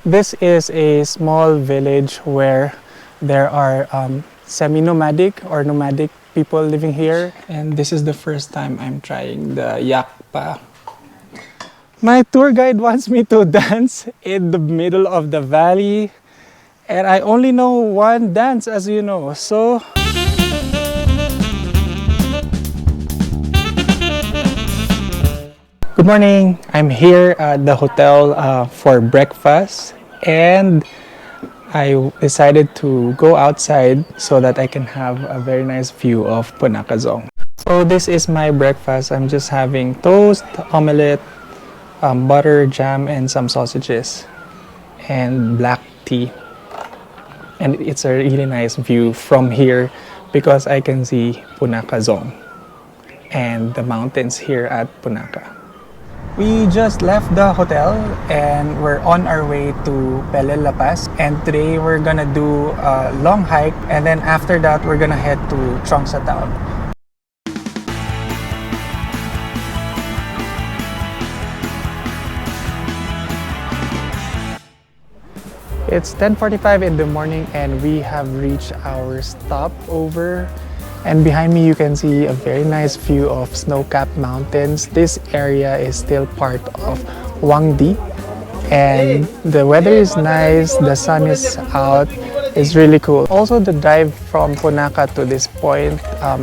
This is a small village where there are semi-nomadic or nomadic people living here. And this is the first time I'm trying the yakpa. My tour guide wants me to dance in the middle of the valley. And I only know one dance, as you know. So good morning. I'm here at the hotel for breakfast, and I decided to go outside so that I can have a very nice view of Punakha Dzong. So this is my breakfast. I'm just having toast, omelette, butter, jam, and some sausages, and black tea. And it's a really nice view from here because I can see Punakha Dzong and the mountains here at Punakha. We just left the hotel and we're on our way to Pele La Pass, and today we're gonna do a long hike, and then after that we're gonna head to Trongsa town. It's 10:45 in the morning and we have reached our stopover. And behind me you can see a very nice view of snow-capped mountains. This area is still part of Wangdi, and the weather is nice, the sun is out, it's really cool. Also, the drive from Punakha to this point,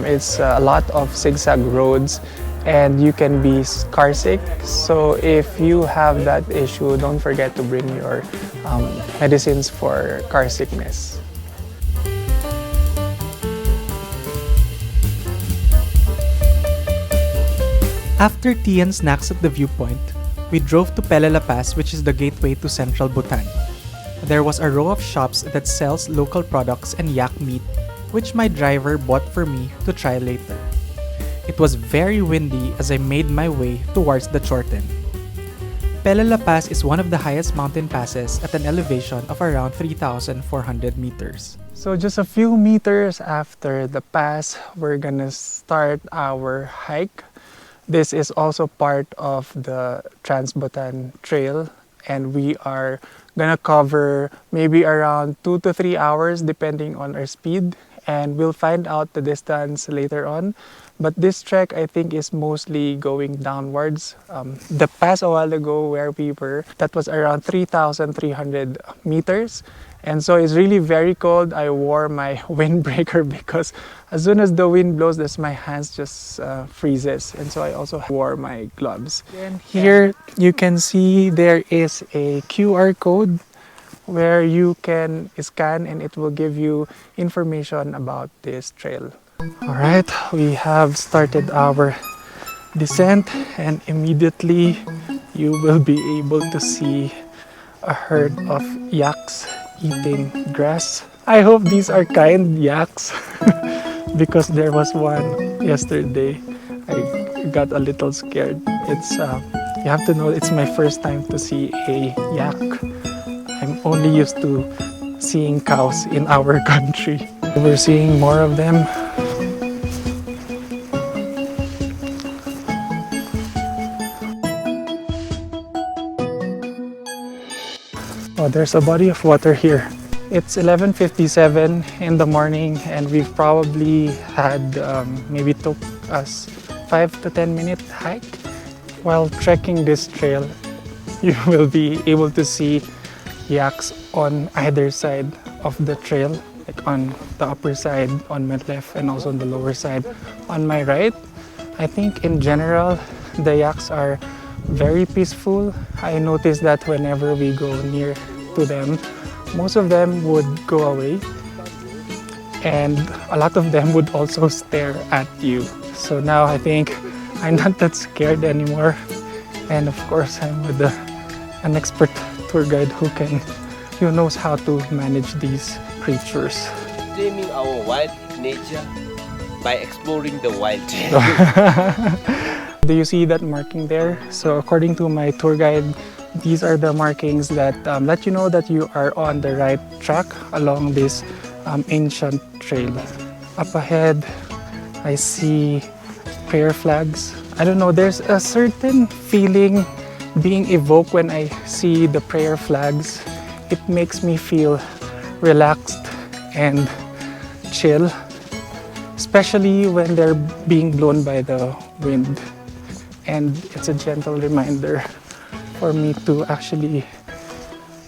it's a lot of zigzag roads and you can be car sick. So if you have that issue, don't forget to bring your medicines for car sickness. After tea and snacks at the viewpoint, we drove to Pele La Pass, which is the gateway to Central Bhutan. There was a row of shops that sells local products and yak meat, which my driver bought for me to try later. It was very windy as I made my way towards the Chorten. Pele La Pass is one of the highest mountain passes at an elevation of around 3,400 meters. So just a few meters after the pass, we're gonna start our hike. This is also part of the Trans-Bhutan Trail, and we are gonna cover maybe around 2 to 3 hours depending on our speed, and we'll find out the distance later on. But this trek, I think, is mostly going downwards. The pass a while ago where we were, that was around 3,300 meters. And so it's really very cold. I wore my windbreaker because as soon as the wind blows, my hands just freezes. And so I also wore my gloves. And here you can see there is a QR code where you can scan and it will give you information about this trail. All right, we have started our descent, and immediately you will be able to see a herd of yaks eating grass. I hope these are kind yaks because there was one yesterday. I got a little scared. It's you have to know, it's my first time to see a yak. I'm only used to seeing cows in our country. We're seeing more of them. Oh, there's a body of water here. It's 11:57 in the morning and we've probably had maybe took us 5 to 10 minute hike. While trekking this trail, you will be able to see yaks on either side of the trail, like on the upper side on my left and also on the lower side on my right. I think in general the yaks are very peaceful. I noticed that whenever we go near to them, most of them would go away and a lot of them would also stare at you. So now I think I'm not that scared anymore, and of course I'm with an expert tour guide who knows how to manage these creatures. Taming our wild nature by exploring the wild. Do you see that marking there? So according to my tour guide, these are the markings that let you know that you are on the right track along this ancient trail. Up ahead, I see prayer flags. I don't know, there's a certain feeling being evoked when I see the prayer flags. it makes me feel relaxed and chill, especially when they're being blown by the wind. And it's a gentle reminder for me to actually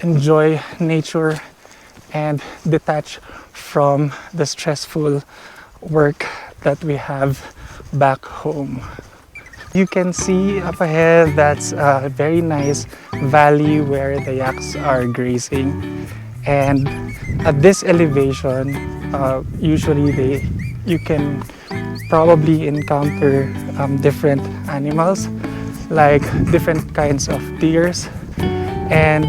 enjoy nature and detach from the stressful work that we have back home. You can see up ahead, that's a very nice valley where the yaks are grazing. And at this elevation, usually you can probably encounter different animals, like different kinds of deers. And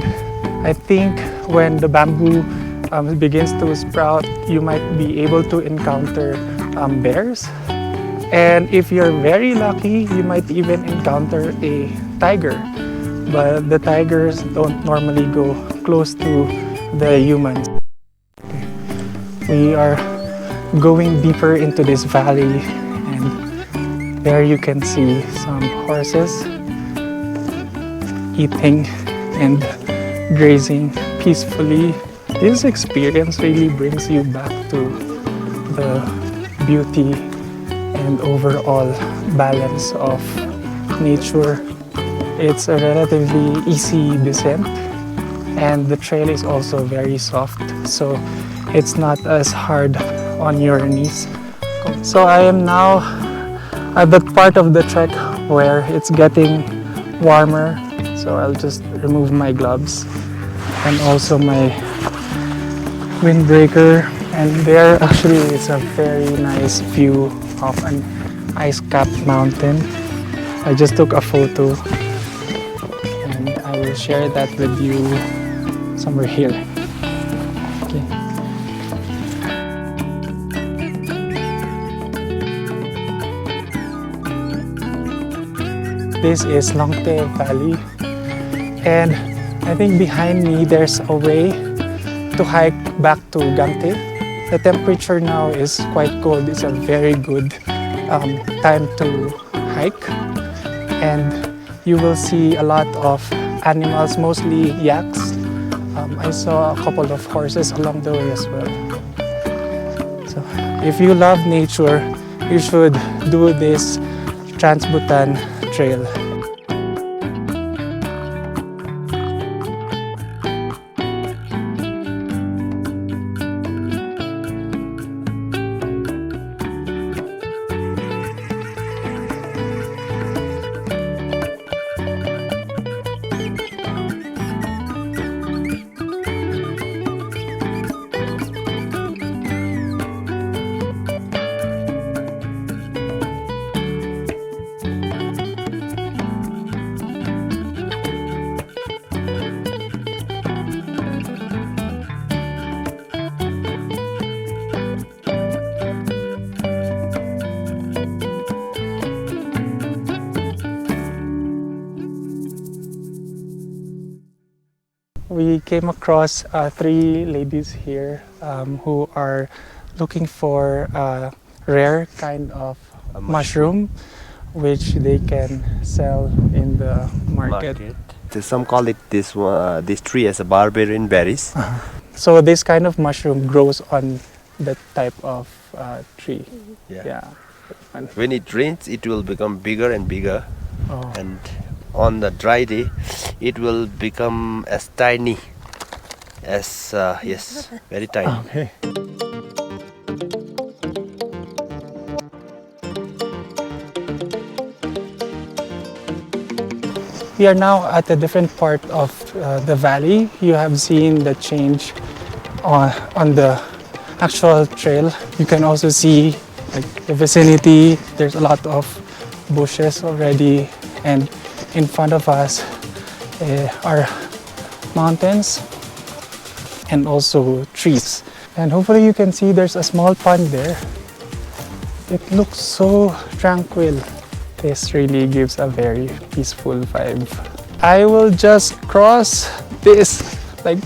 I think when the bamboo begins to sprout, you might be able to encounter bears. And if you're very lucky, you might even encounter a tiger. But the tigers don't normally go close to the humans. We are going deeper into this valley, and there you can see some horses eating and grazing peacefully. This experience really brings you back to the beauty and overall balance of nature. It's a relatively easy descent, and the trail is also very soft, so it's not as hard on your knees. So I am now at the part of the trek where it's getting warmer, so I'll just remove my gloves and also my windbreaker. And there actually is a very nice view of an ice-capped mountain. I just took a photo and I will share that with you somewhere here. Okay. This is Longte Valley, and I think behind me there's a way to hike back to Gangte. The temperature now is quite cold. It's a very good time to hike, and you will see a lot of animals, mostly yaks. I saw a couple of horses along the way as well. So if you love nature, you should do this Trans-Bhutan trail. We came across three ladies here who are looking for a rare kind of mushroom which they can sell in the market. Some call it this tree as a barbarian berries. So this kind of mushroom grows on that type of tree. Yeah. When it rains, it will become bigger and bigger. Oh. And on the dry day, it will become as tiny as yes, very tiny. Okay. We are now at a different part of the valley. You have seen the change on the actual trail. You can also see like the vicinity. There's a lot of bushes already, and in front of us are mountains and also trees. And hopefully you can see there's a small pond there. It looks so tranquil. This really gives a very peaceful vibe. I will just cross this like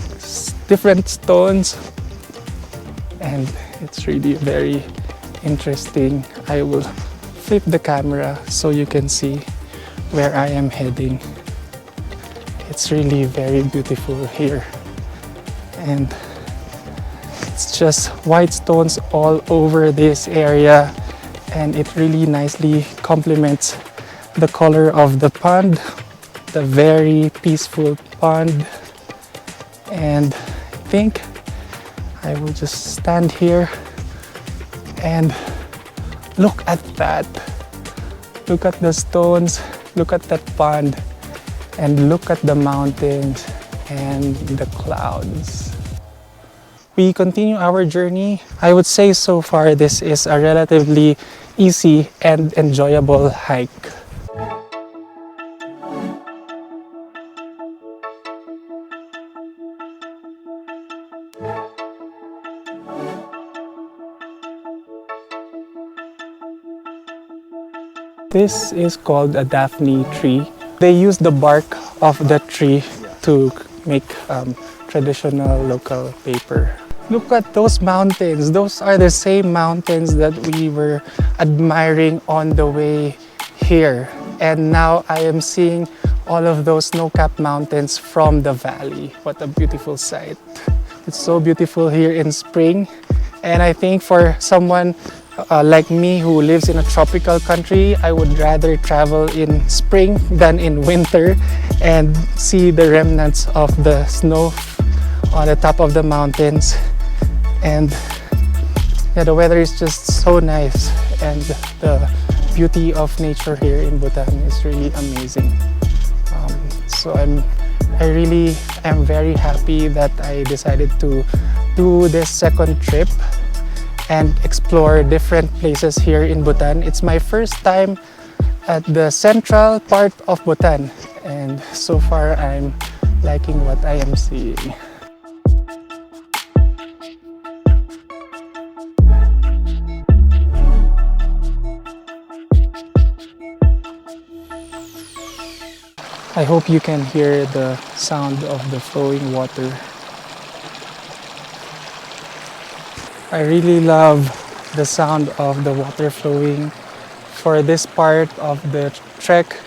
different stones, and it's really very interesting. I will flip the camera so you can see where I am heading. It's really very beautiful here. and it's just white stones all over this area, and it really nicely complements the color of the pond, the very peaceful pond. And I think I will just stand here and look at that. Look at the stones, look at that pond, and look at the mountains and the clouds. We continue our journey. I would say so far this is a relatively easy and enjoyable hike. This is called a Daphne tree. They use the bark of the tree to make traditional local paper. Look at those mountains. Those are the same mountains that we were admiring on the way here. And now I am seeing all of those snow-capped mountains from the valley. What a beautiful sight. It's so beautiful here in spring. And I think for someone like me who lives in a tropical country, I would rather travel in spring than in winter and see the remnants of the snow on the top of the mountains. And yeah, the weather is just so nice, and the beauty of nature here in Bhutan is really amazing. So I really am very happy that I decided to do this second trip and explore different places here in Bhutan. It's my first time at the central part of Bhutan, and so far I'm liking what I am seeing. I hope you can hear the sound of the flowing water. I really love the sound of the water flowing. For this part of the trek,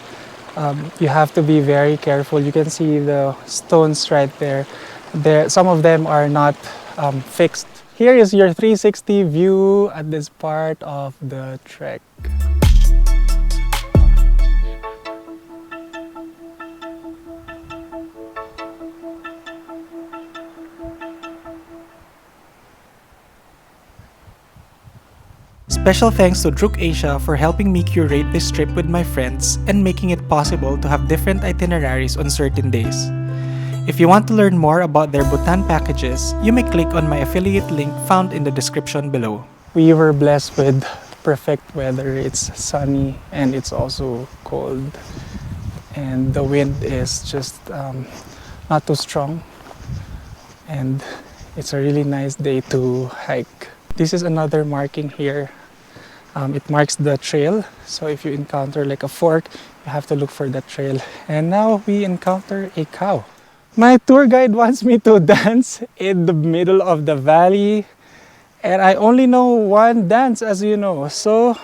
you have to be very careful. You can see the stones right there. Some of them are not fixed. Here is your 360 view at this part of the trek. Special thanks to Druk Asia for helping me curate this trip with my friends and making it possible to have different itineraries on certain days. If you want to learn more about their Bhutan packages, you may click on my affiliate link found in the description below. We were blessed with perfect weather. It's sunny and it's also cold. And the wind is just not too strong. And it's a really nice day to hike. This is another marking here. It marks the trail. So if you encounter like a fork, you have to look for that trail. And now we encounter a cow. My tour guide wants me to dance in the middle of the valley. And I only know one dance, as you know. So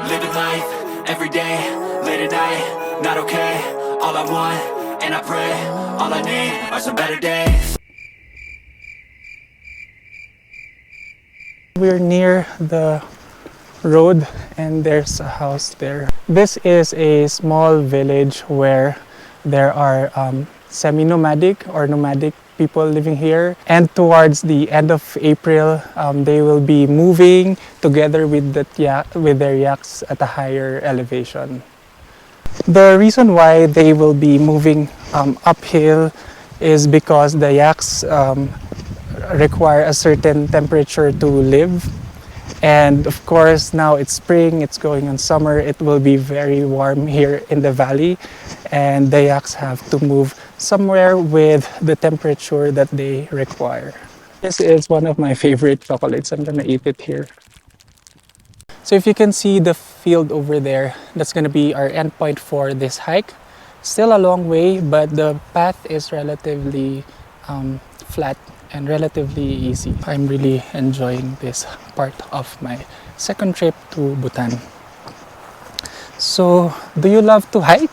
living life every day, late at night, not okay. All I want, and I pray, all I need are some better days. we're near the road and there's a house there. This is a small village where there are semi-nomadic or nomadic people living here, and towards the end of April they will be moving together with their yaks at a higher elevation. The reason why they will be moving uphill is because the yaks require a certain temperature to live, and of course now it's spring, it's going on summer, it will be very warm here in the valley, and the yaks have to move somewhere with the temperature that they require. This is one of my favorite chocolates. I'm gonna eat it here. So if you can see the field over there, that's gonna be our endpoint for this hike. Still a long way, but the path is relatively flat and relatively easy. I'm really enjoying this part of my second trip to Bhutan. So, do you love to hike?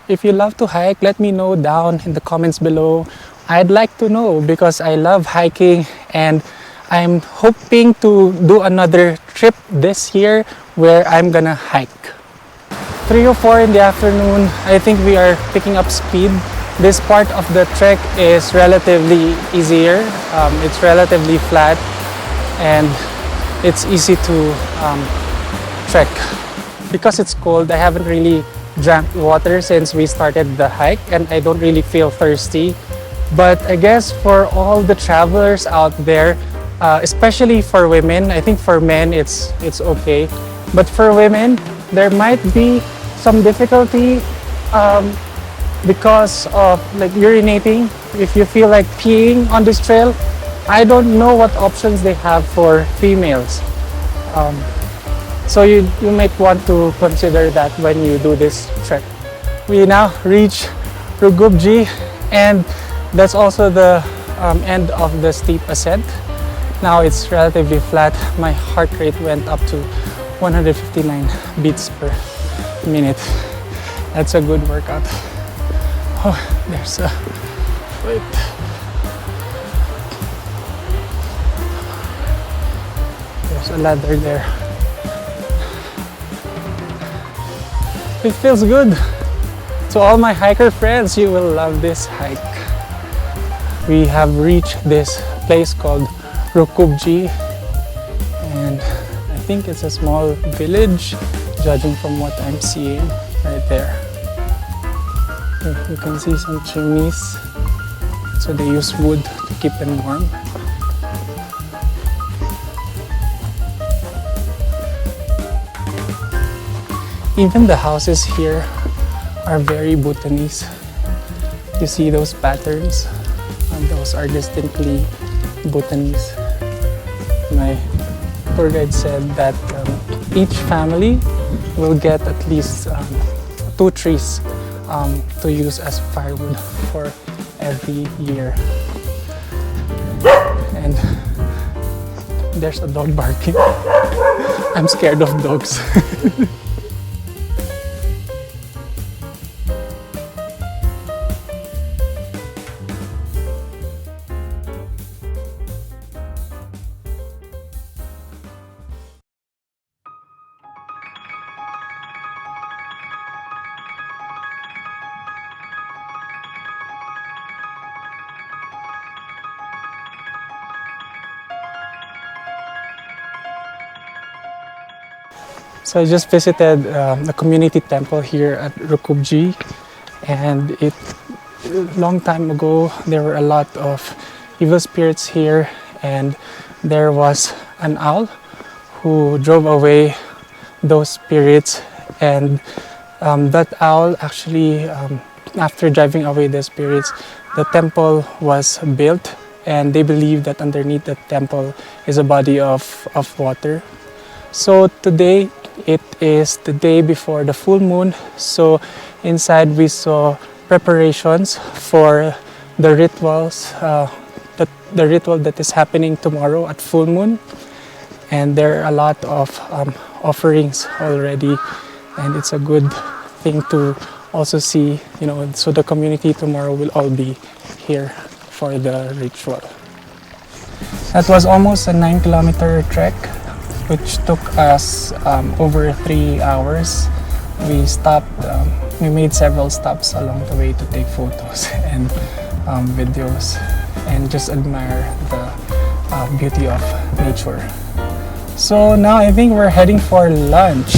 If you love to hike, let me know down in the comments below. I'd like to know because I love hiking and I'm hoping to do another trip this year where I'm gonna hike. 3 or 4 in the afternoon, I think we are picking up speed. This part of the trek is relatively easier. It's relatively flat and it's easy to trek. Because it's cold, I haven't really drank water since we started the hike and I don't really feel thirsty. But I guess for all the travelers out there, especially for women, I think for men it's okay. But for women, there might be some difficulty because of like urinating. If you feel like peeing on this trail, I don't know what options they have for females. So you might want to consider that when you do this trek. We now reach Rukubji and that's also the end of the steep ascent. Now it's relatively flat. My heart rate went up to 159 beats per minute. That's a good workout. Oh, there's a... wait. There's a ladder there. It feels good. To all my hiker friends, you will love this hike. We have reached this place called Rukubji and I think it's a small village judging from what I'm seeing right there. You can see some chimneys, so they use wood to keep them warm. Even the houses here are very Bhutanese. You see those patterns? And those are distinctly Bhutanese. My tour guide said that each family will get at least 2 trees to use as firewood for every year. And there's a dog barking. I'm scared of dogs. So I just visited the community temple here at Rukubji, and long time ago there were a lot of evil spirits here, and there was an owl who drove away those spirits, and that owl actually, after driving away the spirits, the temple was built, and they believe that underneath the temple is a body of water. So today it is the day before the full moon, so inside we saw preparations for the rituals, the ritual that is happening tomorrow at full moon, and there are a lot of offerings already, and it's a good thing to also see, so the community tomorrow will all be here for the ritual. That was almost a 9-kilometer trek, which took us over 3 hours. We stopped, we made several stops along the way to take photos and videos and just admire the beauty of nature. So now I think we're heading for lunch.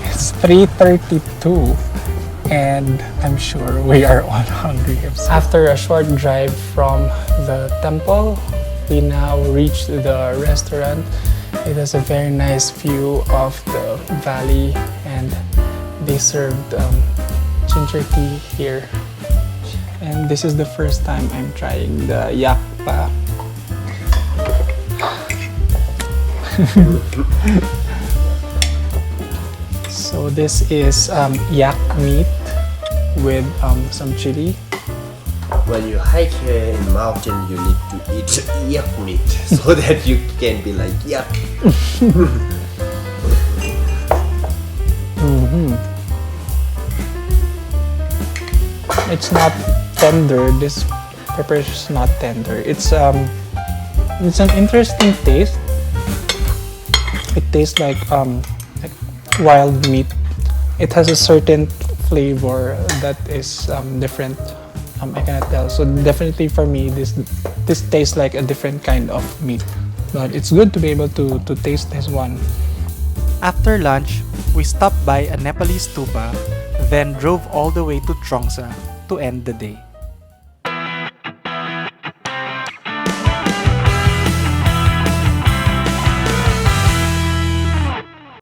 It's 3:32 and I'm sure we are all hungry. After a short drive from the temple, we now reached the restaurant. It has a very nice view of the valley and they served ginger tea here. And this is the first time I'm trying the yakpa. So this is yak meat with some chili. When you hike here in mountain, you need to eat yak meat so that you can be like yak. It's not tender. This pepper is not tender. It's an interesting taste. It tastes like wild meat. It has a certain flavor that is different. I cannot tell. So definitely for me, this tastes like a different kind of meat. But it's good to be able to taste this one. After lunch, we stopped by a Nepalese stupa, then drove all the way to Trongsa to end the day.